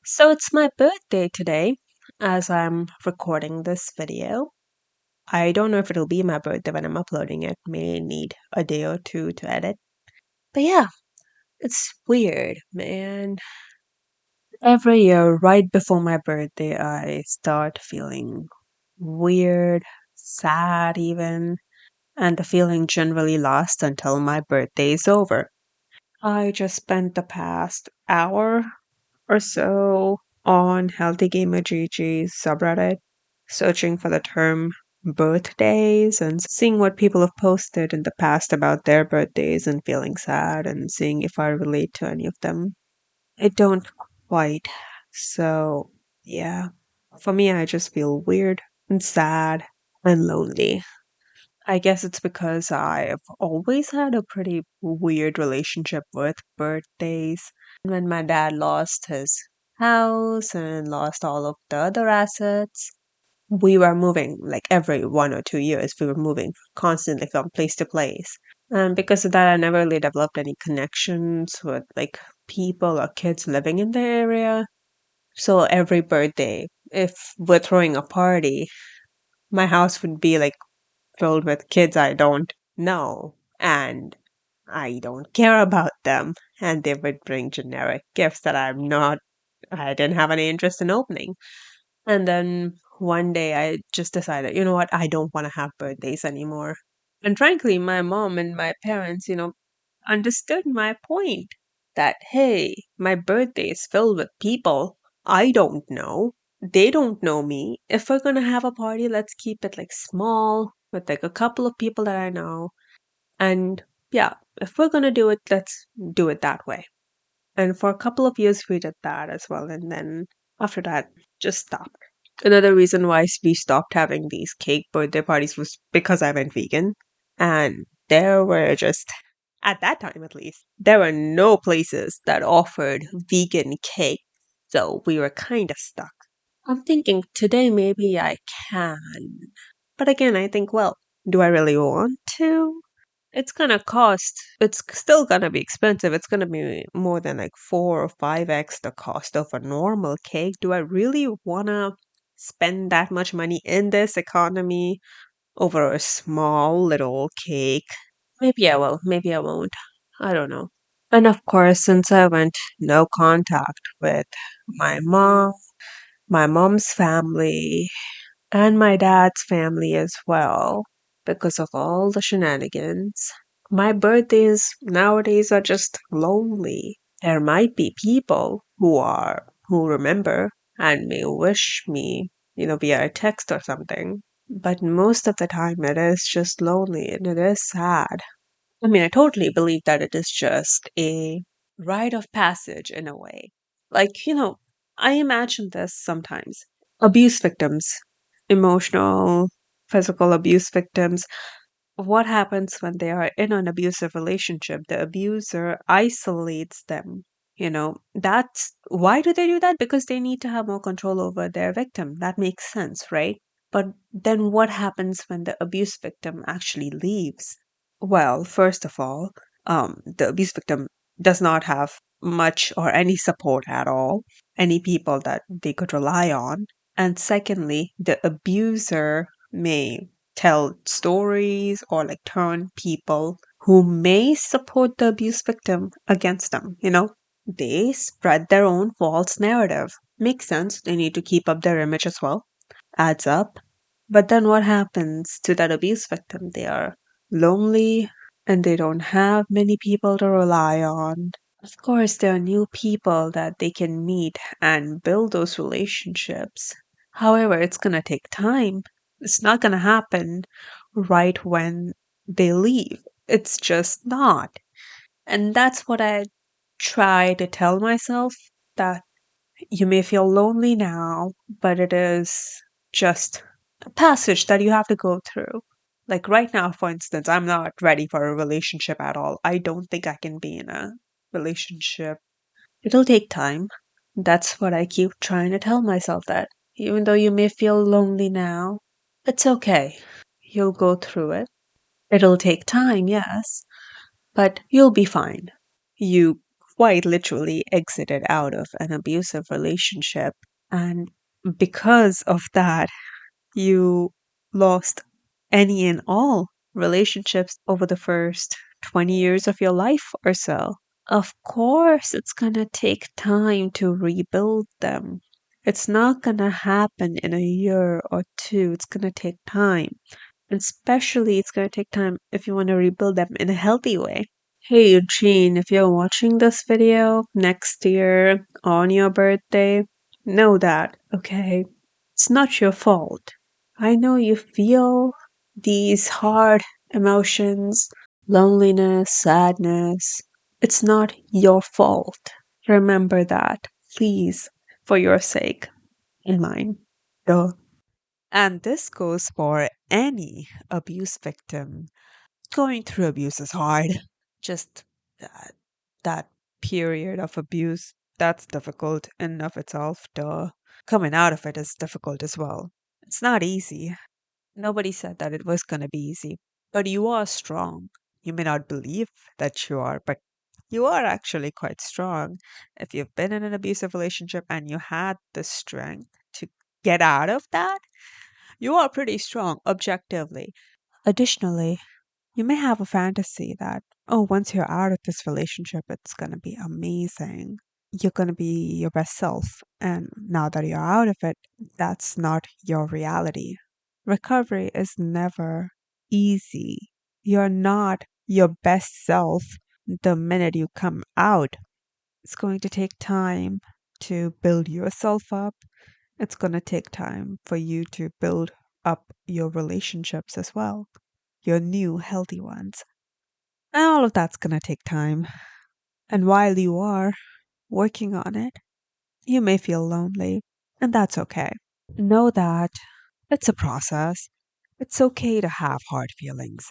So it's my birthday today as I'm recording this video. I don't know if it'll be my birthday when I'm uploading it. May need a day or two to edit. But yeah, it's weird, man. Every year, right before my birthday, I start feeling weird, sad even, and the feeling generally lasts until my birthday is over. I just spent the past hour or so on Healthy Gamer GG's subreddit, searching for the term birthdays and seeing what people have posted in the past about their birthdays and feeling sad and seeing if I relate to any of them. I don't quite. So, yeah. For me, I just feel weird and sad and lonely. I guess it's because I've always had a pretty weird relationship with birthdays. When my dad lost his house and lost all of the other assets, we were moving like every 1 or 2 years. We were moving constantly from place to place. And because of that, I never really developed any connections with like people or kids living in the area. So every birthday, if we're throwing a party, my house would be like filled with kids I don't know and I don't care about them. And they would bring generic gifts that I didn't have any interest in opening. And then one day I just decided, you know what, I don't want to have birthdays anymore. And frankly, my mom and my parents, understood my point that, hey, my birthday is filled with people I don't know. They don't know me. If we're going to have a party, let's keep it like small with like a couple of people that I know. And yeah, if we're going to do it, let's do it that way. And for a couple of years, we did that as well. And then after that, just stopped. Another reason why we stopped having these cake birthday parties was because I went vegan. And there were just, at that time at least, there were no places that offered vegan cake. So we were kind of stuck. I'm thinking today maybe I can. But again, I think, well, do I really want to? It's still gonna be expensive. It's gonna be more than like 4 or 5x the cost of a normal cake. Do I really wanna spend that much money in this economy over a small little cake? Maybe I will, maybe I won't. I don't know. And of course, since I went no contact with my mom, my mom's family, and my dad's family as well, because of all the shenanigans. My birthdays nowadays are just lonely. There might be people who remember and may wish me, via a text or something. But most of the time it is just lonely and it is sad. I mean, I totally believe that it is just a rite of passage in a way. Like, I imagine this sometimes. Abuse victims, emotional, physical abuse victims. What happens when they are in an abusive relationship? The abuser isolates them. That's why do they do that? Because they need to have more control over their victim. That makes sense, right? But then what happens when the abuse victim actually leaves? Well, first of all, the abuse victim does not have much or any support at all, any people that they could rely on. And secondly, the abuser may tell stories or like turn people who may support the abuse victim against them. They spread their own false narrative. Makes sense. They need to keep up their image as well. Adds up. But then what happens to that abuse victim? They are lonely and they don't have many people to rely on. Of course, there are new people that they can meet and build those relationships. However, it's going to take time. It's not going to happen right when they leave. It's just not. And that's what I try to tell myself, that you may feel lonely now, but it is just a passage that you have to go through. Like right now, for instance, I'm not ready for a relationship at all. I don't think I can be in a relationship. It'll take time. That's what I keep trying to tell myself, that even though you may feel lonely now, it's okay. You'll go through it. It'll take time, yes, but you'll be fine. You quite literally exited out of an abusive relationship. And because of that, you lost any and all relationships over the first 20 years of your life or so. Of course, it's gonna take time to rebuild them. It's not gonna happen in a year or two. It's gonna take time. And especially, it's gonna take time if you want to rebuild them in a healthy way. Hey Eugene, if you're watching this video next year on your birthday, know that, okay? It's not your fault. I know you feel these hard emotions, loneliness, sadness. It's not your fault. Remember that, please, for your sake and mine. Duh. And this goes for any abuse victim. Going through abuse is hard. Just that, that period of abuse, that's difficult in and of itself. Duh. Coming out of it is difficult as well. It's not easy. Nobody said that it was going to be easy. But you are strong. You may not believe that you are, but you are actually quite strong. If you've been in an abusive relationship and you had the strength to get out of that, you are pretty strong objectively. Additionally, you may have a fantasy that, oh, once you're out of this relationship, it's going to be amazing. You're going to be your best self. And now that you're out of it, that's not your reality. Recovery is never easy. You're not your best self the minute you come out. It's going to take time to build yourself up. It's going to take time for you to build up your relationships as well, your new healthy ones. And all of that's going to take time. And while you are working on it, you may feel lonely, and that's okay. Know that it's a process. It's okay to have hard feelings.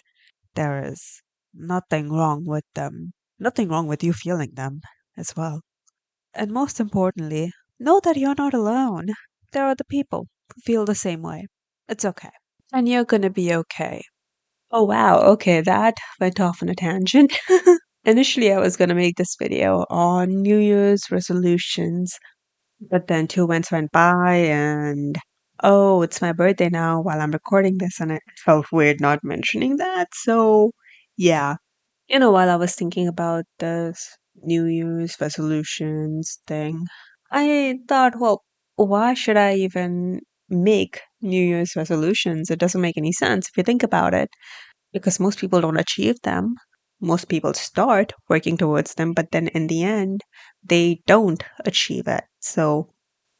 There is nothing wrong with them, nothing wrong with you feeling them as well. And most importantly, know that you're not alone. There are other people who feel the same way. It's okay. And you're going to be okay. Oh, wow. Okay, that went off on a tangent. Initially, I was going to make this video on New Year's resolutions, but then 2 months went by and oh, it's my birthday now while I'm recording this, and it felt weird not mentioning that. So, yeah. While I was thinking about this New Year's resolutions thing, I thought, well, why should I even make New Year's resolutions? It doesn't make any sense if you think about it, because most people don't achieve them. Most people start working towards them, but then in the end, they don't achieve it. So,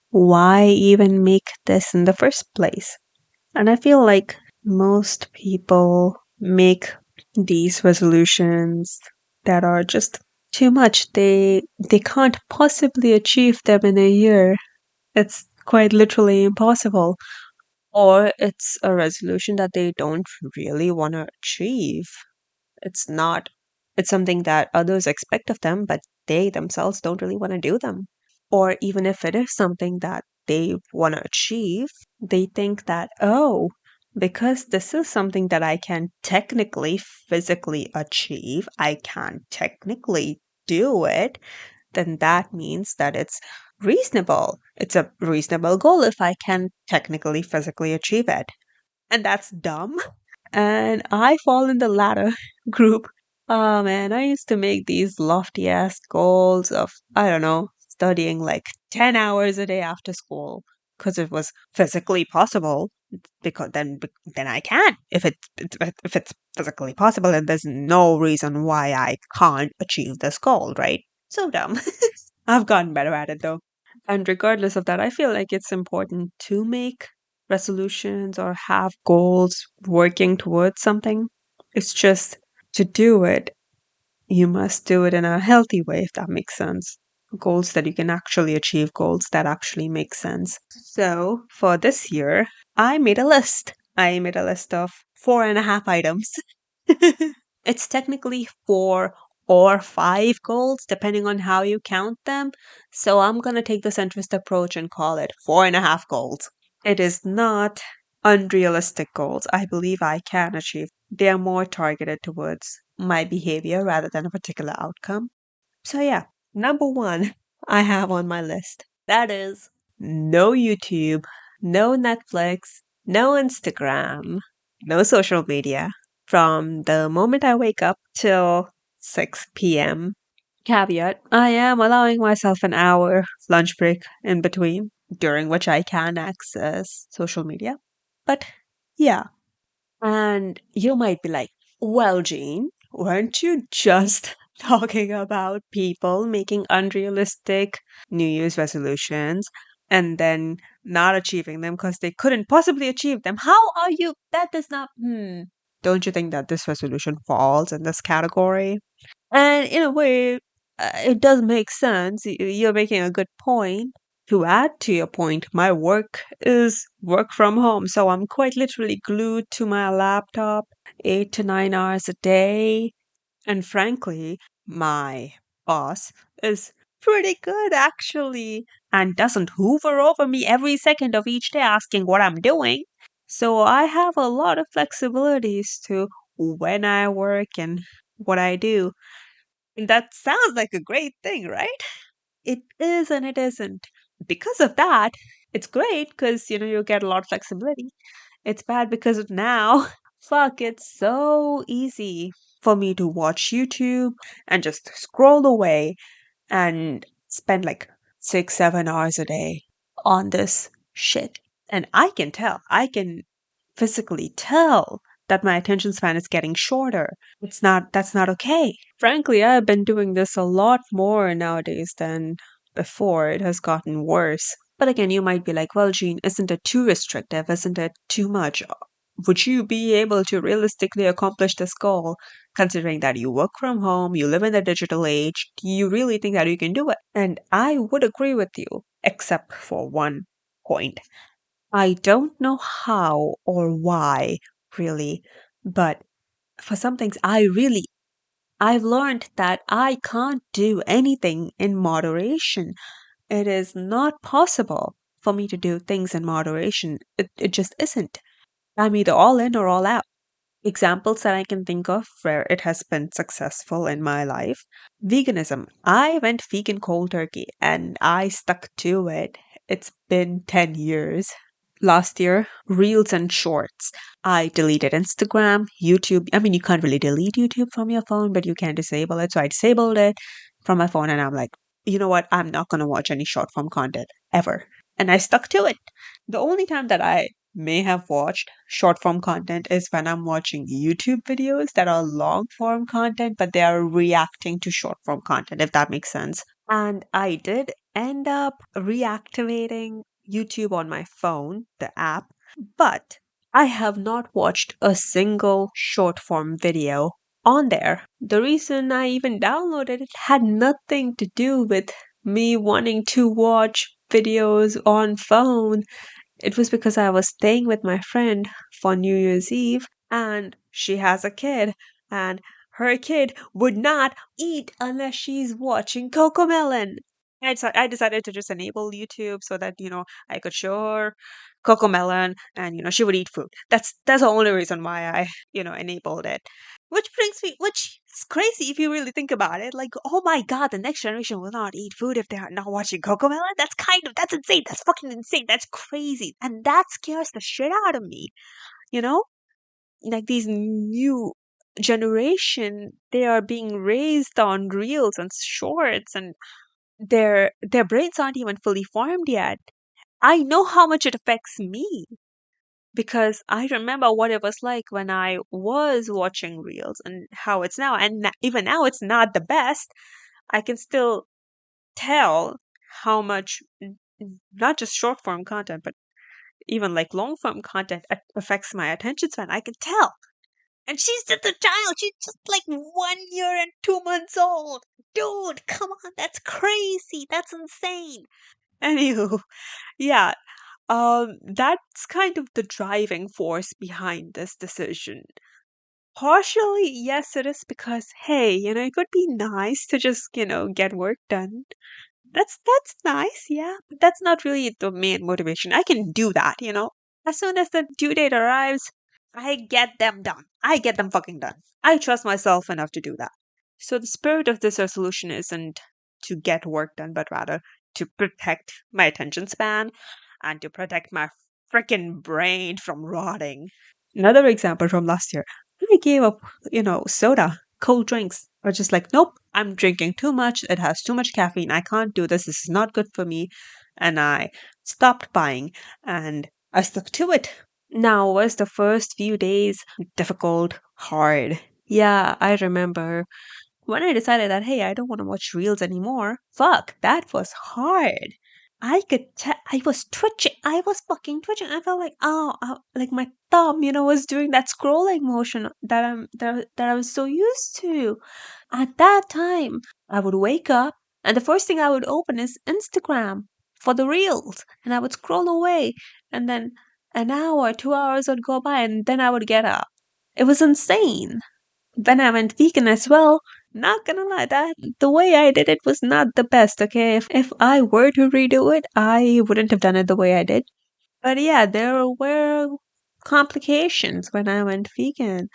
why even make this in the first place? And I feel like most people make these resolutions that are just too much. They can't possibly achieve them in a year. It's quite literally impossible. Or it's a resolution that they don't really want to achieve. It's not, it's something that others expect of them, but they themselves don't really want to do them. Or even if it is something that they want to achieve, they think that, oh, because this is something that I can technically, physically achieve, I can technically do it, then that means that it's reasonable. It's a reasonable goal if I can technically, physically achieve it. And that's dumb. And I fall in the latter group. Oh man, I used to make these lofty ass goals of, I don't know, studying like 10 hours a day after school because it was physically possible. Because then I can. If it's physically possible, and there's no reason why I can't achieve this goal, right? So dumb. I've gotten better at it though. And regardless of that, I feel like it's important to make resolutions or have goals working towards something. It's just to do it, you must do it in a healthy way, if that makes sense. Goals that you can actually achieve, goals that actually make sense. So for this year, I made a list. I made a list of 4.5 items. It's technically 4 or 5 goals, depending on how you count them. So I'm going to take the centrist approach and call it 4.5 goals. It is not unrealistic goals. I believe I can achieve. They are more targeted towards my behavior rather than a particular outcome. So yeah, Number one I have on my list. That is no YouTube, no Netflix, no Instagram, no social media from the moment I wake up till 6 p.m. Caveat, I am allowing myself an hour lunch break in between, during which I can access social media. But yeah, and you might be like, well, Jean, weren't you just talking about people making unrealistic New Year's resolutions and then not achieving them because they couldn't possibly achieve them? How are you? That does not, Don't you think that this resolution falls in this category? And in a way, it does make sense. You're making a good point. To add to your point, my work is work from home. So I'm quite literally glued to my laptop 8 to 9 hours a day. And frankly, my boss is pretty good actually and doesn't hoover over me every second of each day asking what I'm doing. So I have a lot of flexibilities to when I work and what I do. And that sounds like a great thing, right? It is and it isn't. Because of that, it's great because you get a lot of flexibility. It's bad because now, fuck, it's so easy for me to watch YouTube and just scroll away and spend like 6, 7 hours a day on this shit. And I can physically tell that my attention span is getting shorter. That's not okay. Frankly, I've been doing this a lot more nowadays than before. It has gotten worse. But again, you might be like, well, Jean, isn't it too restrictive? Isn't it too much? Would you be able to realistically accomplish this goal, considering that you work from home, you live in the digital age? Do you really think that you can do it? And I would agree with you, except for one point. I don't know how or why, really, but for some things, I've learned that I can't do anything in moderation. It is not possible for me to do things in moderation. It just isn't. I'm either all in or all out. Examples that I can think of where it has been successful in my life: veganism. I went vegan cold turkey and I stuck to it. It's been 10 years. Last year, reels and shorts. I deleted Instagram, YouTube. I mean, you can't really delete YouTube from your phone, but you can disable it. So I disabled it from my phone and I'm like, you know what? I'm not going to watch any short form content ever. And I stuck to it. The only time that I may have watched short form content is when I'm watching YouTube videos that are long form content, but they are reacting to short form content, if that makes sense. And I did end up reactivating YouTube on my phone, the app, but I have not watched a single short form video on there. The reason I even downloaded it had nothing to do with me wanting to watch videos on phone. It was because I was staying with my friend for New Year's Eve and she has a kid and her kid would not eat unless she's watching Cocomelon. I decided to just enable YouTube so that, I could show her Cocomelon and, she would eat food. That's the only reason why I, enabled it. Which is crazy if you really think about it. Like, oh my god, the next generation will not eat food if they are not watching Cocomelon. That's insane. That's fucking insane. That's crazy. And that scares the shit out of me. You know? Like these new generation, they are being raised on reels and shorts and their brains aren't even fully formed yet. I know how much it affects me because I remember what it was like when I was watching reels and how it's now. And even now, it's not the best. I can still tell how much, not just short form content, but even like long form content affects my attention span. I can tell. And she's just a child. She's just like 1 year and 2 months old. Dude, come on. That's crazy. That's insane. Anywho, yeah, that's kind of the driving force behind this decision. Partially, yes, it is because, hey, it would be nice to just, get work done. That's nice, yeah, but that's not really the main motivation. I can do that. As soon as the due date arrives, I get them done. I get them fucking done. I trust myself enough to do that. So the spirit of this resolution isn't to get work done, but rather to protect my attention span and to protect my freaking brain from rotting. Another example from last year, I gave up, soda, cold drinks. I was just like, nope, I'm drinking too much. It has too much caffeine. I can't do this. This is not good for me. And I stopped buying and I stuck to it. Now, was the first few days difficult, hard? Yeah, I remember when I decided that, hey, I don't want to watch reels anymore. Fuck, that was hard. I was twitching. I was fucking twitching. I felt like, like my thumb, was doing that scrolling motion that I was so used to. At that time, I would wake up and the first thing I would open is Instagram for the reels, and I would scroll away, and then an hour, 2 hours would go by, and then I would get up. It was insane. When I went vegan as well, not gonna lie, that the way I did it was not the best, okay? If I were to redo it, I wouldn't have done it the way I did. But yeah, there were complications when I went vegan.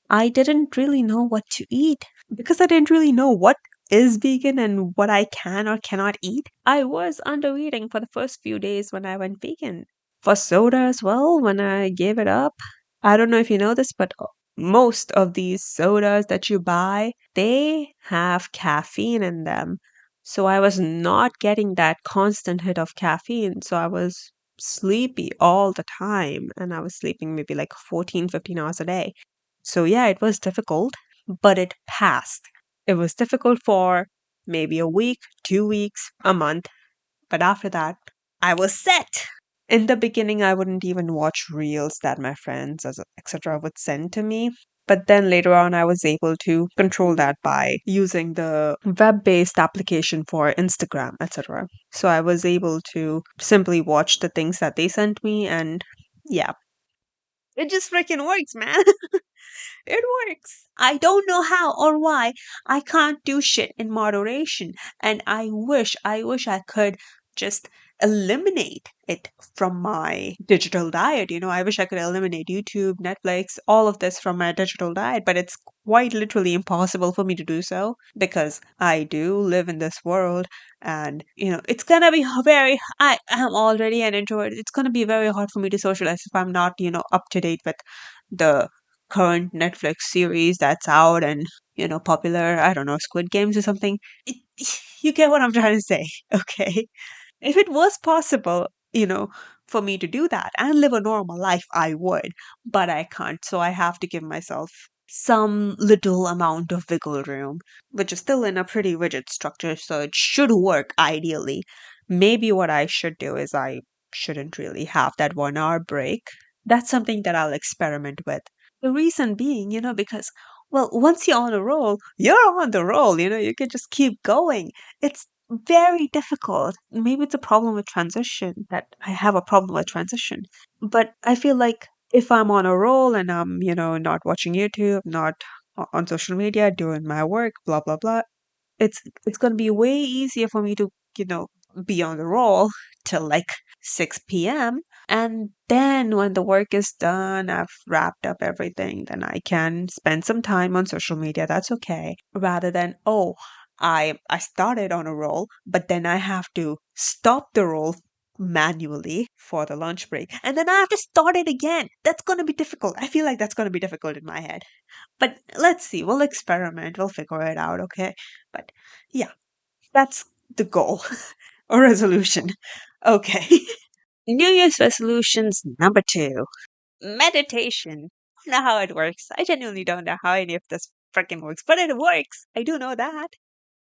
I didn't really know what to eat because I didn't really know what is vegan and what I can or cannot eat. I was under eating for the first few days when I went vegan. For soda as well, when I gave it up. I don't know if you know this, but most of these sodas that you buy, they have caffeine in them. So I was not getting that constant hit of caffeine. So I was sleepy all the time and I was sleeping maybe like 14, 15 hours a day. So yeah, it was difficult, but it passed. It was difficult for maybe a week, 2 weeks, a month, but after that, I was set. In the beginning, I wouldn't even watch reels that my friends, etc., would send to me. But then later on, I was able to control that by using the web based application for Instagram, etc. So I was able to simply watch the things that they sent me, and yeah, it just freaking works, man. It works. I don't know how or why. I can't do shit in moderation. And I wish I could just eliminate it from my digital diet. I wish I could eliminate YouTube, Netflix, all of this from my digital diet, but it's quite literally impossible for me to do so because I do live in this world and, it's gonna be I am already an introvert. It's gonna be very hard for me to socialize if I'm not, up to date with the current Netflix series that's out and popular. I don't know, Squid Games or something. It, you get what I'm trying to say, okay? If it was possible, for me to do that and live a normal life, I would, but I can't. So I have to give myself some little amount of wiggle room, which is still in a pretty rigid structure, so it should work ideally. Maybe what I should do is I shouldn't really have that 1 hour break. That's something that I'll experiment with. The reason being, because, well, once you're on a roll, you're on the roll, you can just keep going. It's very difficult. Maybe it's a problem with transition that I have a problem with transition. But I feel like if I'm on a roll and I'm, not watching YouTube, not on social media, doing my work, blah, blah, blah, it's going to be way easier for me to, be on the roll till like 6 p.m. And then when the work is done, I've wrapped up everything, then I can spend some time on social media. That's okay. Rather than, oh, I started on a roll, but then I have to stop the roll manually for the lunch break. And then I have to start it again. That's going to be difficult. I feel like that's going to be difficult in my head. But let's see. We'll experiment. We'll figure it out, okay? But yeah, that's the goal or resolution. Okay. New Year's resolutions number two, meditation. I don't know how it works. I genuinely don't know how any of this freaking works, but it works. I do know that.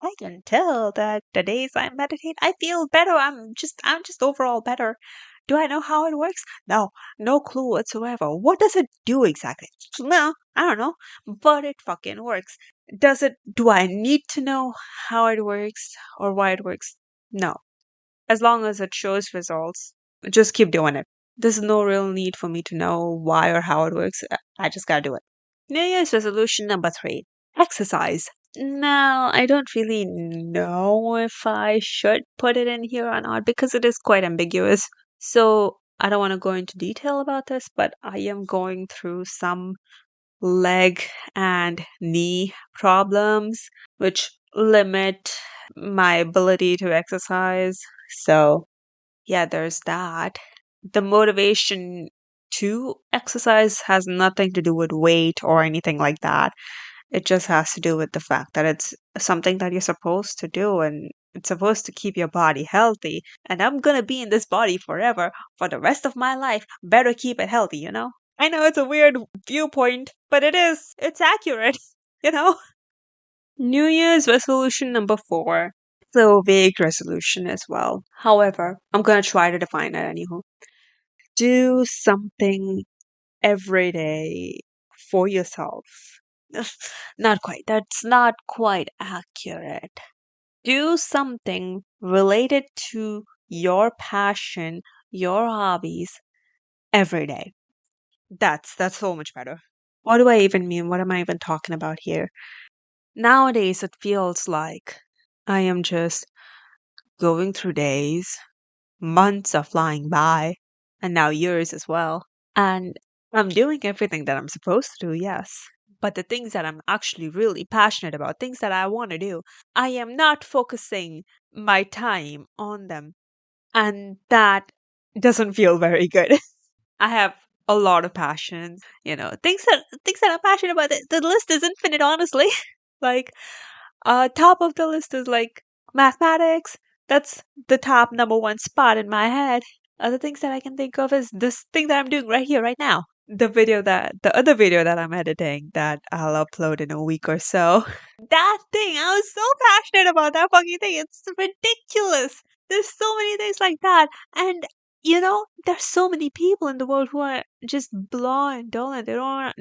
I can tell that the days I meditate, I feel better. I'm just overall better. Do I know how it works? No, no clue whatsoever. What does it do exactly? No, I don't know, but it fucking works. Do I need to know how it works or why it works? No. As long as it shows results, just keep doing it. There's no real need for me to know why or how it works. I just gotta do it. New Year's resolution number three, exercise. Now, I don't really know if I should put it in here or not because it is quite ambiguous. So I don't want to go into detail about this, but I am going through some leg and knee problems which limit my ability to exercise. So, yeah, there's that. The motivation to exercise has nothing to do with weight or anything like that. It just has to do with the fact that it's something that you're supposed to do and it's supposed to keep your body healthy. And I'm gonna be in this body forever for the rest of my life. Better keep it healthy, you know? I know it's a weird viewpoint, but it is. It's accurate, you know? New Year's resolution number 4. So vague resolution as well. However, I'm gonna try to define it anywho. Do something every day for yourself. Not quite. That's not quite accurate. Do something related to your passion, your hobbies every day. That's so much better. What do I even mean? What am I even talking about here? Nowadays, it feels like I am just going through days, months are flying by, and now years as well. And I'm doing everything that I'm supposed to do, yes. But the things that I'm actually really passionate about, things that I want to do, I am not focusing my time on them. And that doesn't feel very good. I have a lot of passions, things that I'm passionate about. The list is infinite, honestly. Like, top of the list is like mathematics. That's the top number one spot in my head. Other things that I can think of is this thing that I'm doing right here, right now. The other video that I'm editing that I'll upload in a week or so. That thing, I was so passionate about that fucking thing. It's ridiculous. There's so many things like that. And there's so many people in the world who are just blah and dull and they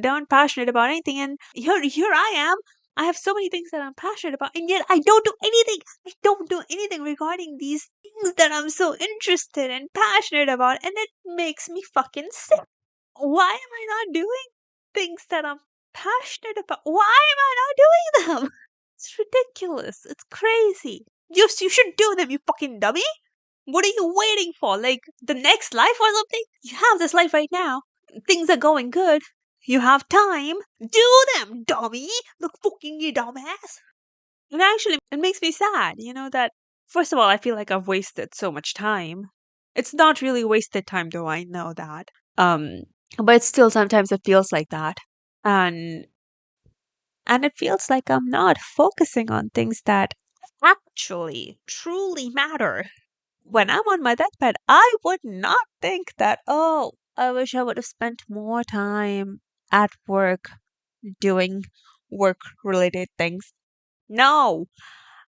aren't passionate about anything. And here I am. I have so many things that I'm passionate about, and yet I don't do anything. I don't do anything regarding these things that I'm so interested and passionate about, and it makes me fucking sick. Why am I not doing things that I'm passionate about? Why am I not doing them? It's ridiculous. It's crazy. You should do them, you fucking dummy. What are you waiting for? Like the next life or something? You have this life right now. Things are going good. You have time. Do them, dummy. Look, fucking you dumbass. And actually, it makes me sad, that first of all, I feel like I've wasted so much time. It's not really wasted time, though, I know that. But still, sometimes it feels like that. And it feels like I'm not focusing on things that actually, truly matter. When I'm on my deathbed, I would not think that, oh, I wish I would have spent more time at work doing work related things. No,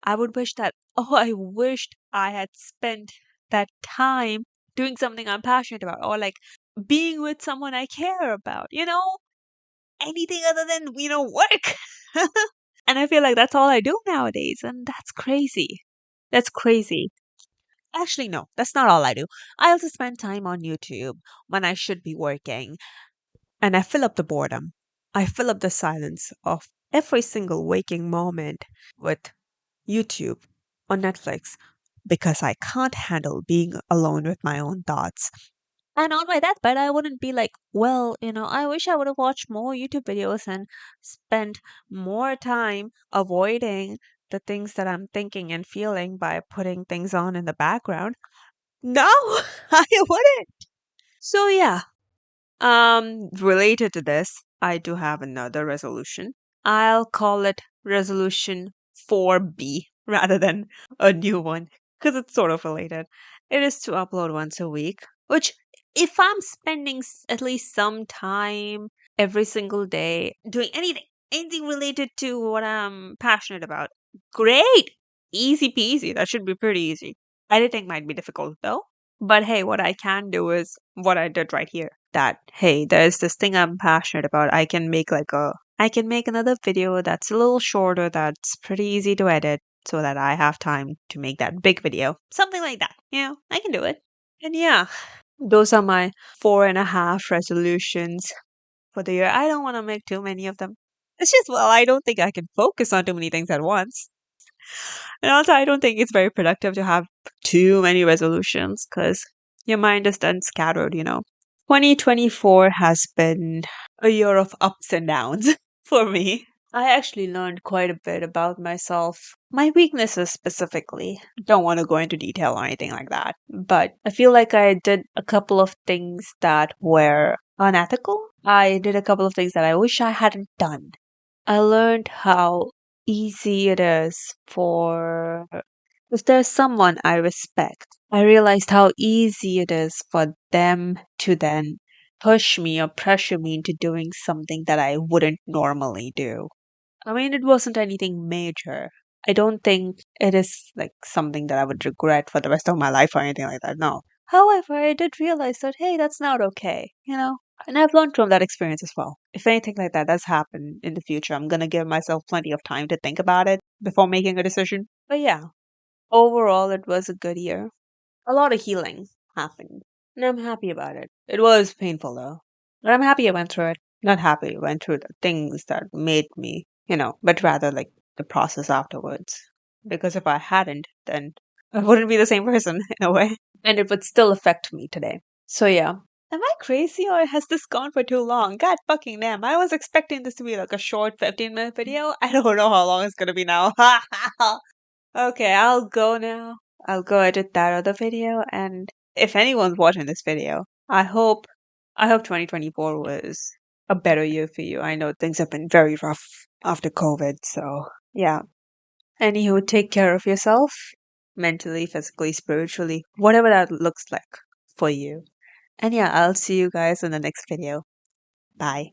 I would wish that, oh, I wished I had spent that time doing something I'm passionate about or like being with someone I care about, anything other than, work. And I feel like that's all I do nowadays. And that's crazy. That's crazy. Actually, no, that's not all I do. I also spend time on YouTube when I should be working, and I fill up the boredom. I fill up the silence of every single waking moment with YouTube or Netflix because I can't handle being alone with my own thoughts. And on my deathbed, I wouldn't be like, well, I wish I would have watched more YouTube videos and spent more time avoiding the things that I'm thinking and feeling by putting things on in the background. No, I wouldn't. So yeah, related to this, I do have another resolution. I'll call it resolution 4B rather than a new one because it's sort of related. It is to upload once a week, which if I'm spending at least some time every single day doing anything related to what I'm passionate about, great. Easy peasy. That should be pretty easy. Editing might be difficult though. But hey, what I can do is what I did right here. That hey, there's this thing I'm passionate about. I can make another video that's a little shorter that's pretty easy to edit so that I have time to make that big video. Something like that. I can do it. And yeah, those are my 4.5 resolutions for the year. I don't want to make too many of them. It's just, well, I don't think I can focus on too many things at once. And also, I don't think it's very productive to have too many resolutions because your mind is then scattered, 2024 has been a year of ups and downs for me. I actually learned quite a bit about myself, my weaknesses specifically. Don't want to go into detail or anything like that, but I feel like I did a couple of things that were unethical. I did a couple of things that I wish I hadn't done. I learned how easy it is for if there's someone I respect. I realized how easy it is for them to then push me or pressure me into doing something that I wouldn't normally do. I mean, it wasn't anything major. I don't think it is like something that I would regret for the rest of my life or anything like that. No. However, I did realize that, hey, that's not okay, you know? And I've learned from that experience as well. If anything like that does happen in the future, I'm going to give myself plenty of time to think about it before making a decision. But yeah, overall, it was a good year. A lot of healing happened, and I'm happy about it. It was painful though, but I'm happy I went through it. Not happy I went through the things that made me, but rather like the process afterwards. Because if I hadn't, then I wouldn't be the same person in a way, and it would still affect me today. So yeah. Am I crazy or has this gone for too long? God fucking damn. I was expecting this to be like a short 15-minute video. I don't know how long it's gonna be now. Okay, I'll go now. I'll go edit that other video, and if anyone's watching this video, I hope 2024 was a better year for you. I know things have been very rough after COVID, so yeah. Anywho, take care of yourself, mentally, physically, spiritually, whatever that looks like for you. And yeah, I'll see you guys in the next video. Bye.